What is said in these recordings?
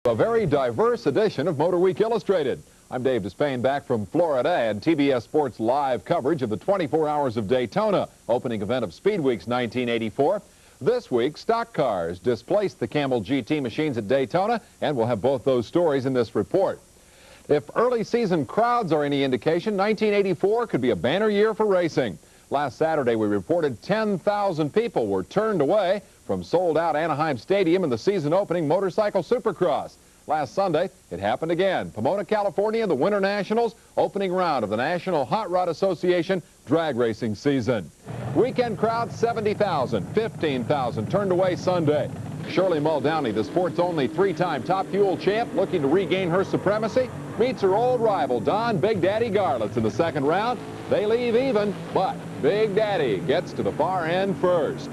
A very diverse edition of MotorWeek Illustrated. I'm Dave Despain back from Florida and TBS Sports live coverage of the 24 Hours of Daytona, opening event of Speed Week's 1984. This week, stock cars displaced the Camel GT machines at Daytona, and we'll have both those stories in this report. If early season crowds are any indication, 1984 could be a banner year for racing. Last Saturday, we reported 10,000 people were turned away from sold-out Anaheim Stadium in the season-opening Motorcycle Supercross. Last Sunday, it happened again. Pomona, California, the Winter Nationals, opening round of the National Hot Rod Association drag racing season. Weekend crowd, 70,000, 15,000 turned away Sunday. Shirley Muldowney, the sport's only three-time Top Fuel champ, looking to regain her supremacy, meets her old rival, Don Big Daddy Garlitz, in the second round. They leave even, but Big Daddy gets to the far end first.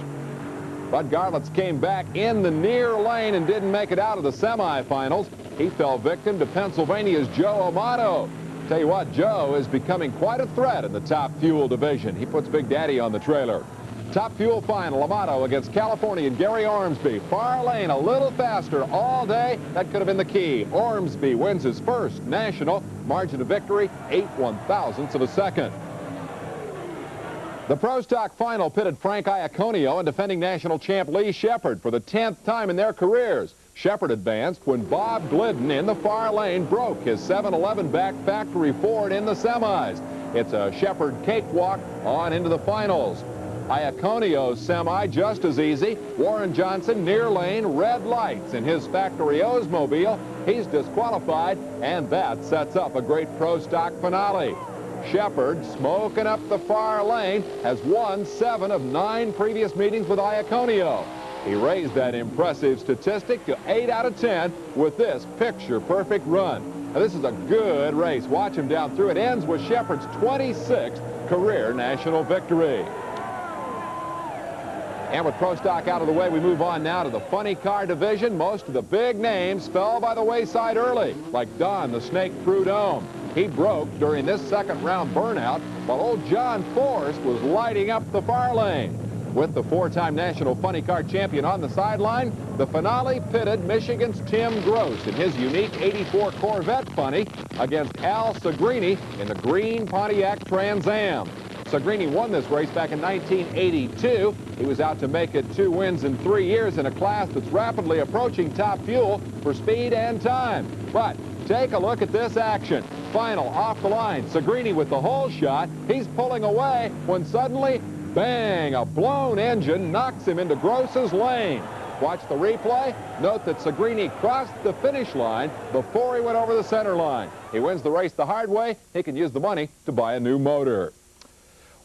But Garlitz came back in the near lane and didn't make it out of the semifinals. He fell victim to Pennsylvania's Joe Amato. Tell you what, Joe is becoming quite a threat in the Top Fuel division. He puts Big Daddy on the trailer. Top Fuel final, Amato against Californian Gary Ormsby. Far lane, a little faster all day. That could have been the key. Ormsby wins his first national. Margin of victory, 8/1,000ths of a second. The Pro Stock final pitted Frank Iaconio and defending national champ Lee Shepard for the 10th time in their careers. Shepard advanced when Bob Glidden in the far lane broke his 711 back factory Ford in the semis. It's a Shepard cakewalk on into the finals. Iaconio's semi just as easy. Warren Johnson near lane, red lights in his factory Oldsmobile. He's disqualified, and that sets up a great Pro Stock finale. Shepard, smoking up the far lane, has won 7 of 9 previous meetings with Iaconio. He raised that impressive statistic to 8 out of 10 with this picture-perfect run. Now, this is a good race. Watch him down through. It ends with Shepard's 26th career national victory. And with Pro Stock out of the way, we move on now to the funny car division. Most of the big names fell by the wayside early, like Don the Snake Prudhomme. He broke during this second round burnout, while old John Forrest was lighting up the far lane. With the 4-time national funny car champion on the sideline, the finale pitted Michigan's Tim Gross in his unique 84 Corvette funny against Al Segrini in the green Pontiac Trans Am. Segrini won this race back in 1982. He was out to make it 2 wins in 3 years in a class that's rapidly approaching Top Fuel for speed and time. But take a look at this action. Final off the line. Segrini with the hole shot. He's pulling away when suddenly, bang, a blown engine knocks him into Gross's lane. Watch the replay. Note that Segrini crossed the finish line before he went over the center line. He wins the race the hard way. He can use the money to buy a new motor.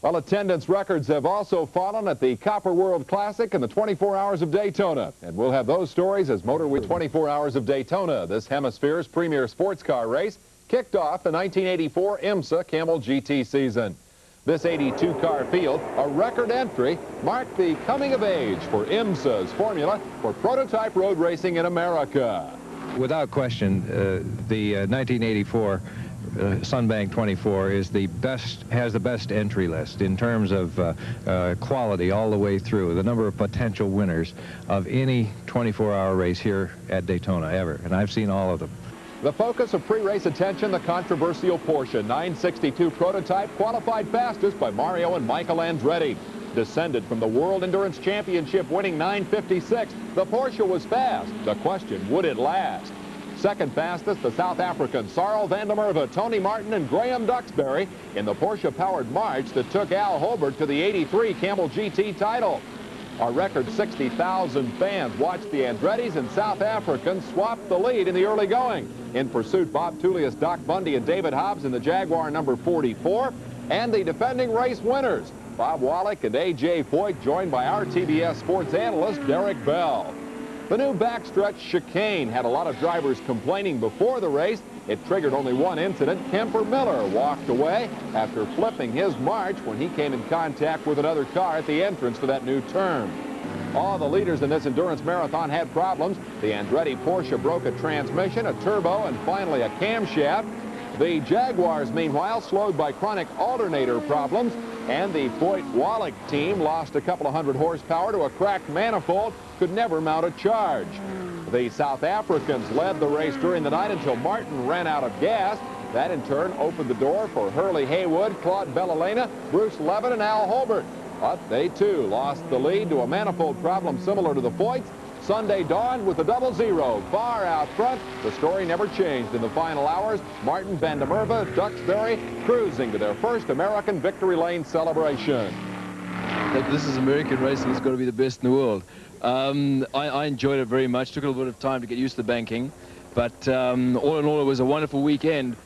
Well, attendance records have also fallen at the Copper World Classic and the 24 Hours of Daytona. And we'll have those stories as MotorWeek 24 Hours of Daytona, this hemisphere's premier sports car race, kicked off the 1984 IMSA Camel GT season. This 82-car field, a record entry, marked the coming of age for IMSA's formula for prototype road racing in America. Without question, the 1984 Sunbank 24 is the best, has the best entry list in terms of quality all the way through. The number of potential winners of any 24-hour race here at Daytona ever, and I've seen all of them. The focus of pre-race attention, the controversial Porsche 962 prototype, qualified fastest by Mario and Michael Andretti. Descended from the World Endurance Championship winning 956, the Porsche was fast. The question, would it last? Second fastest, the South African Sarl van der Merwe, Tony Martin, and Graham Duxbury in the Porsche-powered march that took Al Hobart to the '83 Camel GT title. A record 60,000 fans watched the Andrettis and South Africans swap the lead in the early going. In pursuit, Bob Tullius, Doc Bundy, and David Hobbs in the Jaguar number 44, and the defending race winners, Bob Wallach and A.J. Foyt, joined by our TBS sports analyst, Derek Bell. The new backstretch chicane had a lot of drivers complaining before the race. It triggered only one incident. Kemper Miller walked away after flipping his march when he came in contact with another car at the entrance to that new turn. All the leaders in this endurance marathon had problems. The Andretti Porsche broke a transmission, a turbo, and finally a camshaft. The Jaguars, meanwhile, slowed by chronic alternator problems, and the Foyt-Wallach team lost a couple of hundred horsepower to a cracked manifold, could never mount a charge. The South Africans led the race during the night until Martin ran out of gas. That, in turn, opened the door for Hurley Haywood, Claude Bellalena, Bruce Levin, and Al Holbert. But they, too, lost the lead to a manifold problem similar to the Foyts. Sunday dawned with a double zero far out front. The story never changed in the final hours. Martin, Van der Merwe, Duxbury cruising to their first American Victory Lane celebration. This is American racing. It's got to be the best in the world. I enjoyed it very much. Took a little bit of time to get used to the banking. But all in all, it was a wonderful weekend.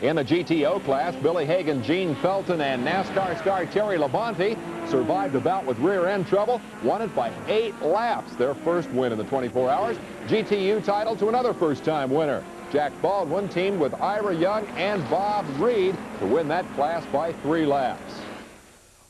In the GTO class, Billy Hagan, Gene Felton, and NASCAR star Terry Labonte survived a bout with rear-end trouble, won it by 8 laps, their first win in the 24 hours. GTU title to another first-time winner. Jack Baldwin teamed with Ira Young and Bob Reed to win that class by 3 laps.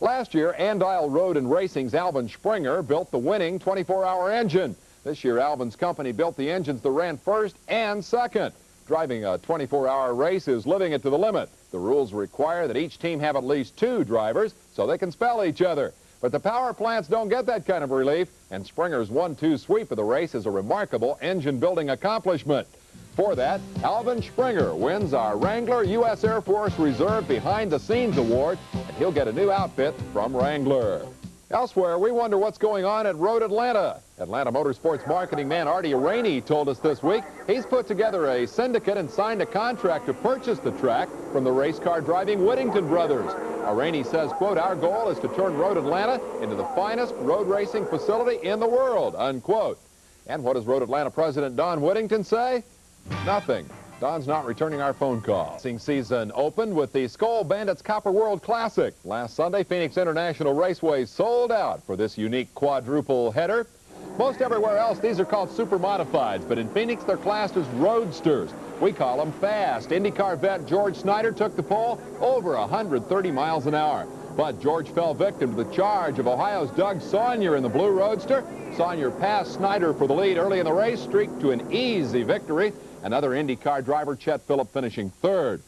Last year, Andile Road and Racing's Alvin Springer built the winning 24-hour engine. This year, Alvin's company built the engines that ran first and second. Driving a 24-hour race is living it to the limit. The rules require that each team have at least 2 drivers so they can spell each other. But the power plants don't get that kind of relief, and Springer's 1-2 sweep of the race is a remarkable engine-building accomplishment. For that, Alvin Springer wins our Wrangler U.S. Air Force Reserve Behind the Scenes Award, and he'll get a new outfit from Wrangler. Elsewhere, we wonder what's going on at Road Atlanta. Atlanta Motorsports marketing man Artie Rainey told us this week he's put together a syndicate and signed a contract to purchase the track from the race car driving Whittington brothers. Rainey says, quote, "Our goal is to turn Road Atlanta into the finest road racing facility in the world," unquote. And what does Road Atlanta President Don Whittington say? Nothing. Don's not returning our phone call. Racing season opened with the Skull Bandits Copper World Classic. Last Sunday, Phoenix International Raceway sold out for this unique quadruple header. Most everywhere else, these are called super modifieds, but in Phoenix, they're classed as roadsters. We call them fast. IndyCar vet George Snyder took the pole over 130 miles an hour. But George fell victim to the charge of Ohio's Doug Saunier in the blue roadster. Saunier passed Snyder for the lead early in the race, streaked to an easy victory. Another IndyCar driver, Chet Phillip, finishing third.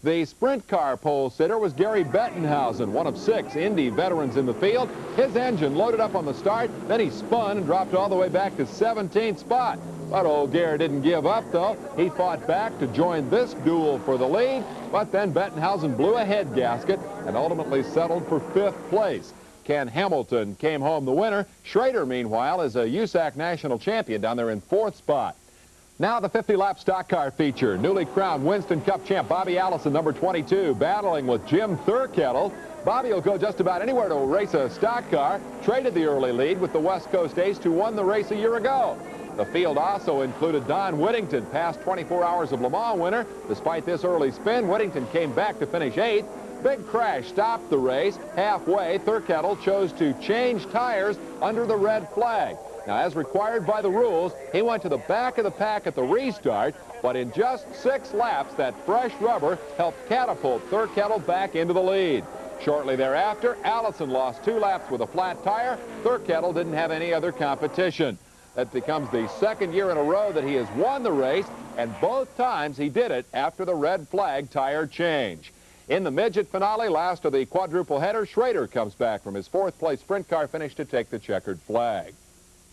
The sprint car pole sitter was Gary Bettenhausen, one of 6 Indy veterans in the field. His engine loaded up on the start, then he spun and dropped all the way back to 17th spot. But old Gary didn't give up, though. He fought back to join this duel for the lead, but then Bettenhausen blew a head gasket and ultimately settled for 5th place. Ken Hamilton came home the winner. Schrader, meanwhile, is a USAC national champion down there in 4th spot. Now the 50-lap stock car feature. Newly crowned Winston Cup champ Bobby Allison, number 22, battling with Jim Thurkettle. Bobby will go just about anywhere to race a stock car. Traded the early lead with the West Coast ace who won the race a year ago. The field also included Don Whittington, past 24 Hours of Le Mans winner. Despite this early spin, Whittington came back to finish 8th. Big crash stopped the race. Halfway, Thurkettle chose to change tires under the red flag. Now, as required by the rules, he went to the back of the pack at the restart, but in just 6 laps, that fresh rubber helped catapult Thurkettle back into the lead. Shortly thereafter, Allison lost 2 laps with a flat tire. Thurkettle didn't have any other competition. That becomes the 2nd year in a row that he has won the race, and both times he did it after the red flag tire change. In the midget finale, last of the quadruple header, Schrader comes back from his 4th place sprint car finish to take the checkered flag.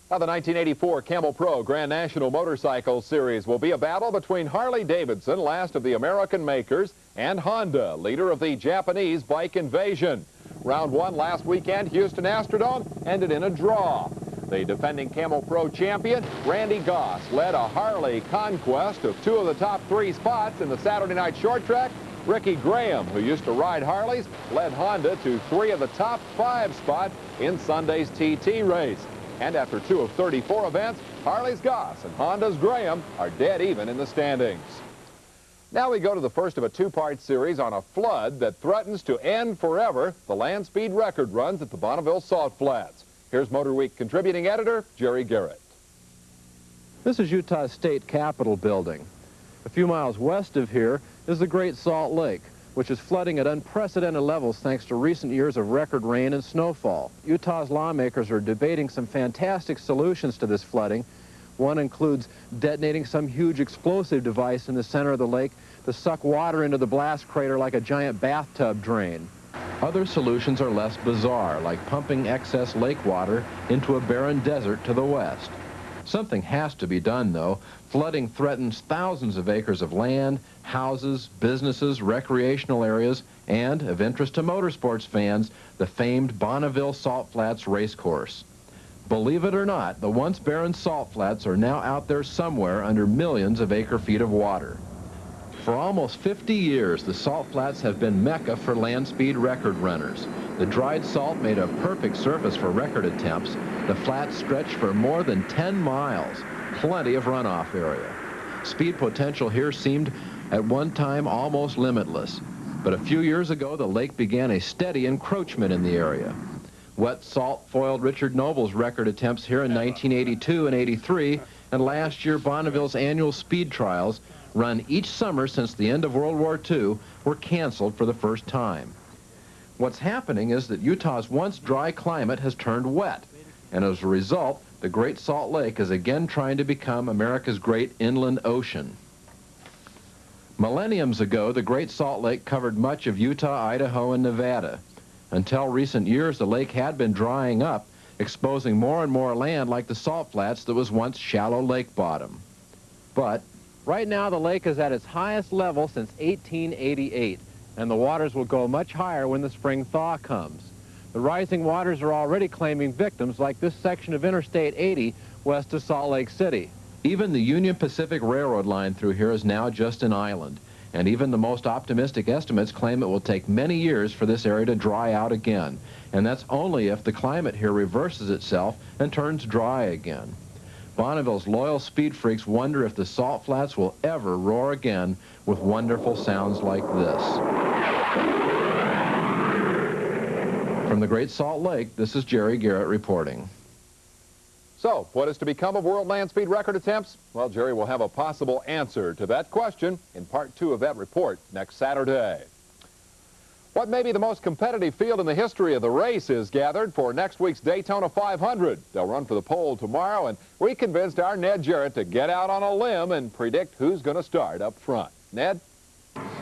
Now, the 1984 Camel Pro Grand National Motorcycle Series will be a battle between Harley-Davidson, last of the American makers, and Honda, leader of the Japanese bike invasion. Round 1 last weekend, Houston Astrodome, ended in a draw. The defending Camel Pro champion, Randy Goss, led a Harley conquest of 2 of the top 3 spots in the Saturday night short track. Ricky Graham, who used to ride Harleys, led Honda to 3 of the top 5 spots in Sunday's TT race. And after 2 of 34 events, Harley's Goss and Honda's Graham are dead even in the standings. Now we go to the first of a 2-part series on a flood that threatens to end forever the land speed record runs at the Bonneville Salt Flats. Here's MotorWeek contributing editor Jerry Garrett. This is Utah's state capitol building. A few miles west of here is the Great Salt Lake, which is flooding at unprecedented levels thanks to recent years of record rain and snowfall. Utah's lawmakers are debating some fantastic solutions to this flooding. One includes detonating some huge explosive device in the center of the lake to suck water into the blast crater like a giant bathtub drain. Other solutions are less bizarre, like pumping excess lake water into a barren desert to the west. Something has to be done, though. Flooding threatens thousands of acres of land, houses, businesses, recreational areas, and, of interest to motorsports fans, the famed Bonneville Salt Flats racecourse. Believe it or not, the once barren salt flats are now out there somewhere under millions of acre-feet of water. For almost 50 years, the salt flats have been mecca for land speed record runners. The dried salt made a perfect surface for record attempts. The flats stretched for more than 10 miles, plenty of runoff area. Speed potential here seemed at one time almost limitless. But a few years ago, the lake began a steady encroachment in the area. Wet salt foiled Richard Noble's record attempts here in 1982 and 83, and last year Bonneville's annual speed trials, run each summer since the end of World War II, were canceled for the first time. What's happening is that Utah's once dry climate has turned wet, and as a result, the Great Salt Lake is again trying to become America's great inland ocean. Millenniums ago, the Great Salt Lake covered much of Utah, Idaho, and Nevada. Until recent years, the lake had been drying up, exposing more and more land like the salt flats that was once shallow lake bottom. But right now, the lake is at its highest level since 1888, and the waters will go much higher when the spring thaw comes. The rising waters are already claiming victims like this section of Interstate 80 west of Salt Lake City. Even the Union Pacific Railroad line through here is now just an island, and even the most optimistic estimates claim it will take many years for this area to dry out again, and that's only if the climate here reverses itself and turns dry again. Bonneville's loyal speed freaks wonder if the salt flats will ever roar again with wonderful sounds like this. From the Great Salt Lake, this is Jerry Garrett reporting. So, what is to become of world land speed record attempts? Well, Jerry will have a possible answer to that question in part 2 of that report next Saturday. What may be the most competitive field in the history of the race is gathered for next week's Daytona 500. They'll run for the pole tomorrow, and we convinced our Ned Jarrett to get out on a limb and predict who's going to start up front. Ned?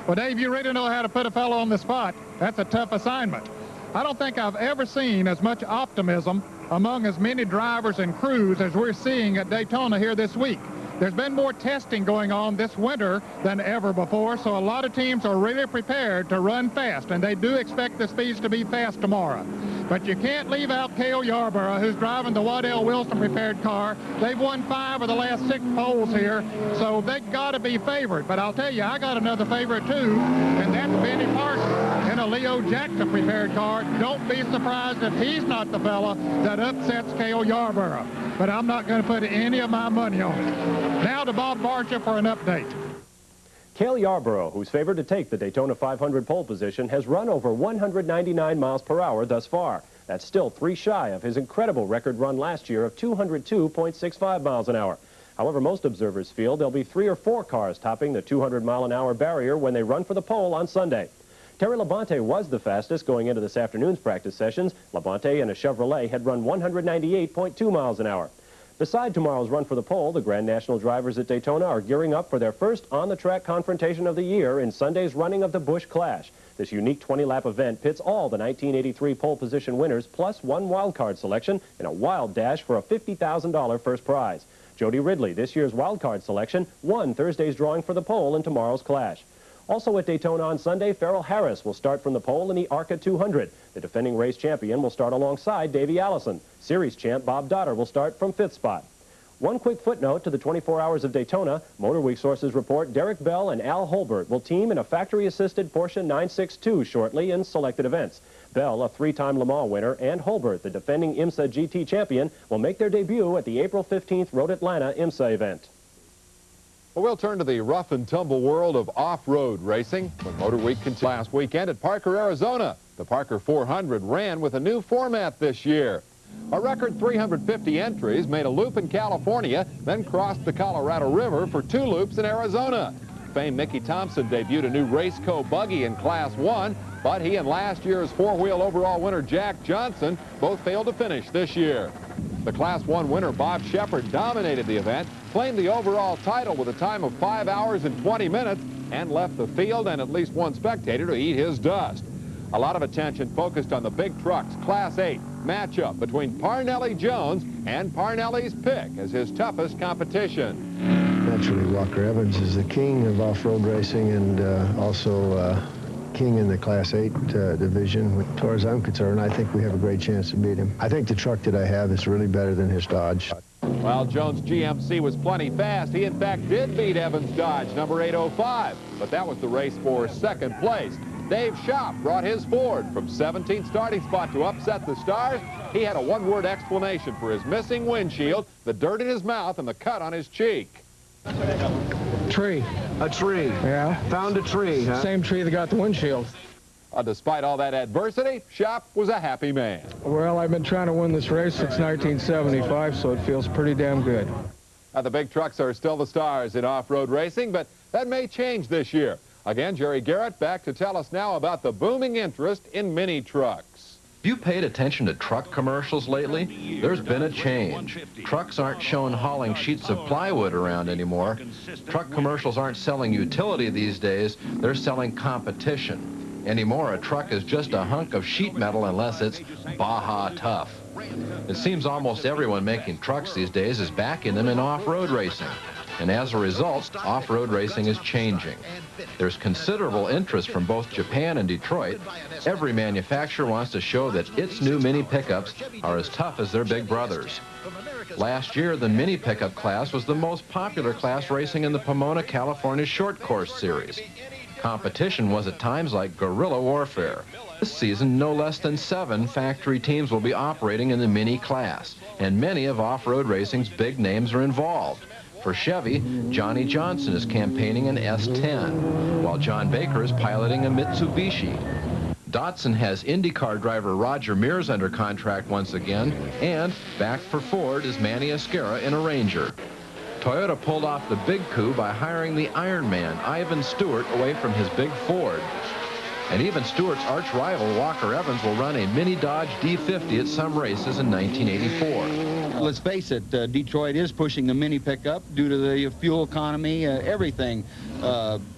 Well, Dave, you really know how to put a fellow on the spot. That's a tough assignment. I don't think I've ever seen as much optimism among as many drivers and crews as we're seeing at Daytona here this week. There's been more testing going on this winter than ever before, so a lot of teams are really prepared to run fast, and they do expect the speeds to be fast tomorrow. But you can't leave out Cale Yarborough, who's driving the Waddell Wilson prepared car. They've won 5 of the last 6 poles here, so they've got to be favored. But I'll tell you, I got another favorite too, and that's Benny Parsons in a Leo Jackson prepared car. Don't be surprised if he's not the fella that upsets Cale Yarborough. But I'm not going to put any of my money on it. Now to Bob Barcia for an update. Cale Yarborough, who's favored to take the Daytona 500 pole position, has run over 199 miles per hour thus far. That's still 3 shy of his incredible record run last year of 202.65 miles an hour. However, most observers feel there'll be 3 or 4 cars topping the 200-mile-an-hour barrier when they run for the pole on Sunday. Terry Labonte was the fastest going into this afternoon's practice sessions. Labonte in a Chevrolet had run 198.2 miles an hour. Beside tomorrow's run for the pole, the Grand National drivers at Daytona are gearing up for their first on-the-track confrontation of the year in Sunday's running of the Busch Clash. This unique 20-lap event pits all the 1983 pole position winners plus 1 wildcard selection in a wild dash for a $50,000 first prize. Jody Ridley, this year's wildcard selection, won Thursday's drawing for the pole in tomorrow's clash. Also at Daytona on Sunday, Farrell Harris will start from the pole in the ARCA 200. The defending race champion will start alongside Davey Allison. Series champ Bob Dotter will start from 5th spot. One quick footnote to the 24 hours of Daytona. MotorWeek sources report Derek Bell and Al Holbert will team in a factory-assisted Porsche 962 shortly in selected events. Bell, a 3-time Le Mans winner, and Holbert, the defending IMSA GT champion, will make their debut at the April 15th Road Atlanta IMSA event. Well, we'll turn to the rough and tumble world of off-road racing. When MotorWeek continued last weekend at Parker, Arizona, the Parker 400 ran with a new format this year. A record 350 entries made a loop in California, then crossed the Colorado River for 2 loops in Arizona. Famed Mickey Thompson debuted a new Raceco buggy in Class 1, but he and last year's 4-wheel overall winner Jack Johnson both failed to finish this year. The Class 1 winner Bob Shepard dominated the event, claimed the overall title with a time of 5 hours and 20 minutes, and left the field and at least one spectator to eat his dust. A lot of attention focused on the big trucks, Class 8, matchup between Parnelli Jones and Parnelli's Pick as his toughest competition. Naturally, Walker Evans is the king of off-road racing and also king in the Class 8 division. As far as I'm concerned, I think we have a great chance to beat him. I think the truck that I have is really better than his Dodge. While Jones' GMC was plenty fast, he in fact did beat Evans' Dodge, number 805, but that was the race for second place. Dave Schaap brought his Ford from 17th starting spot to upset the Stars. He had a one-word explanation for his missing windshield, the dirt in his mouth, and the cut on his cheek. Tree. A tree. Yeah. Found a tree, huh? Same tree that got the windshield. Despite all that adversity, Schaap was a happy man. Well, I've been trying to win this race since 1975, so it feels pretty damn good. Now, the big trucks are still the stars in off-road racing, but that may change this year. Again, Jerry Garrett back to tell us now about the booming interest in mini trucks. Have you paid attention to truck commercials lately? There's been a change. Trucks aren't shown hauling sheets of plywood around anymore. Truck commercials aren't selling utility these days. They're selling competition. Anymore, a truck is just a hunk of sheet metal unless it's Baja tough. It seems almost everyone making trucks these days is backing them in off-road racing. And as a result, off-road racing is changing. There's considerable interest from both Japan and Detroit. Every manufacturer wants to show that its new mini pickups are as tough as their big brothers. Last year, the mini pickup class was the most popular class racing in the Pomona, California short course series. Competition was at times like guerrilla warfare. This season, no less than 7 factory teams will be operating in the mini class, and many of off-road racing's big names are involved. For Chevy, Johnny Johnson is campaigning an S10, while John Baker is piloting a Mitsubishi. Datsun has IndyCar driver Roger Mears under contract once again, and back for Ford is Manny Esquera in a Ranger. Toyota pulled off the big coup by hiring the Iron Man, Ivan Stewart, away from his big Ford. And even Stewart's arch rival, Walker Evans, will run a mini Dodge D50 at some races in 1984. Let's face it, Detroit is pushing the mini pickup due to the fuel economy, everything.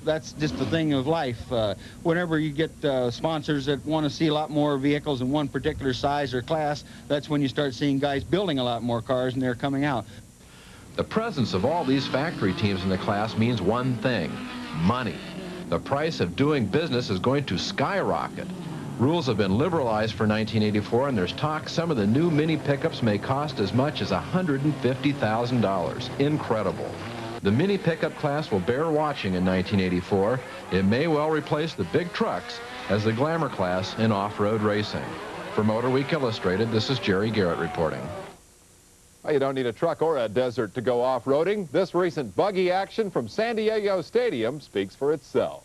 That's just the thing of life. Whenever you get sponsors that want to see a lot more vehicles in one particular size or class, that's when you start seeing guys building a lot more cars and they're coming out. The presence of all these factory teams in the class means one thing: money. The price of doing business is going to skyrocket. Rules have been liberalized for 1984, and there's talk some of the new mini pickups may cost as much as $150,000. Incredible. The mini pickup class will bear watching in 1984. It may well replace the big trucks as the glamour class in off-road racing. For MotorWeek Illustrated, this is Jerry Garrett reporting. Well, you don't need a truck or a desert to go off-roading. This recent buggy action from San Diego Stadium speaks for itself.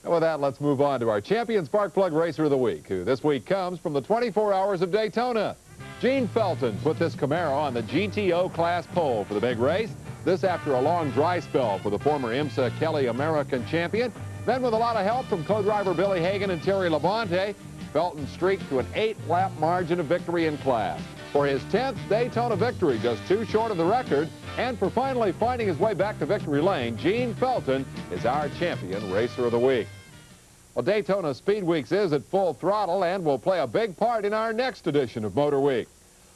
With that, let's move on to our champion spark plug racer of the week, who this week comes from the 24 Hours of Daytona. Gene Felton put this Camaro on the GTO class pole for the big race. This after a long dry spell for the former IMSA Kelly American champion. Then with a lot of help from co-driver Billy Hagan and Terry Labonte, Felton streaked to an 8-lap margin of victory in class. For his 10th Daytona victory, just 2 short of the record, and for finally finding his way back to victory lane, Gene Felton is our champion racer of the week. Well, Daytona Speed Weeks is at full throttle and will play a big part in our next edition of Motor Week.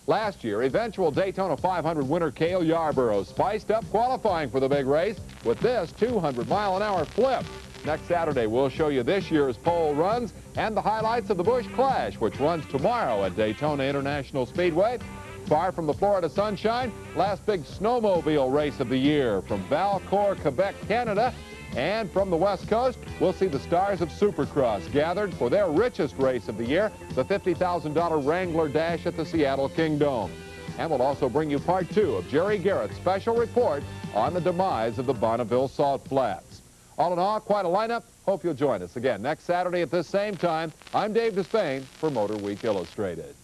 Last year, eventual Daytona 500 winner Cale Yarborough spiced up qualifying for the big race with this 200-mile-an-hour flip. Next Saturday, we'll show you this year's pole runs and the highlights of the Busch Clash, which runs tomorrow at Daytona International Speedway. Far from the Florida sunshine, last big snowmobile race of the year from Valcourt, Quebec, Canada. And from the West Coast, we'll see the stars of Supercross gathered for their richest race of the year, the $50,000 Wrangler Dash at the Seattle Kingdome. And we'll also bring you part 2 of Jerry Garrett's special report on the demise of the Bonneville Salt Flats. All in all, quite a lineup. Hope you'll join us again next Saturday at this same time. I'm Dave Despain for MotorWeek Illustrated.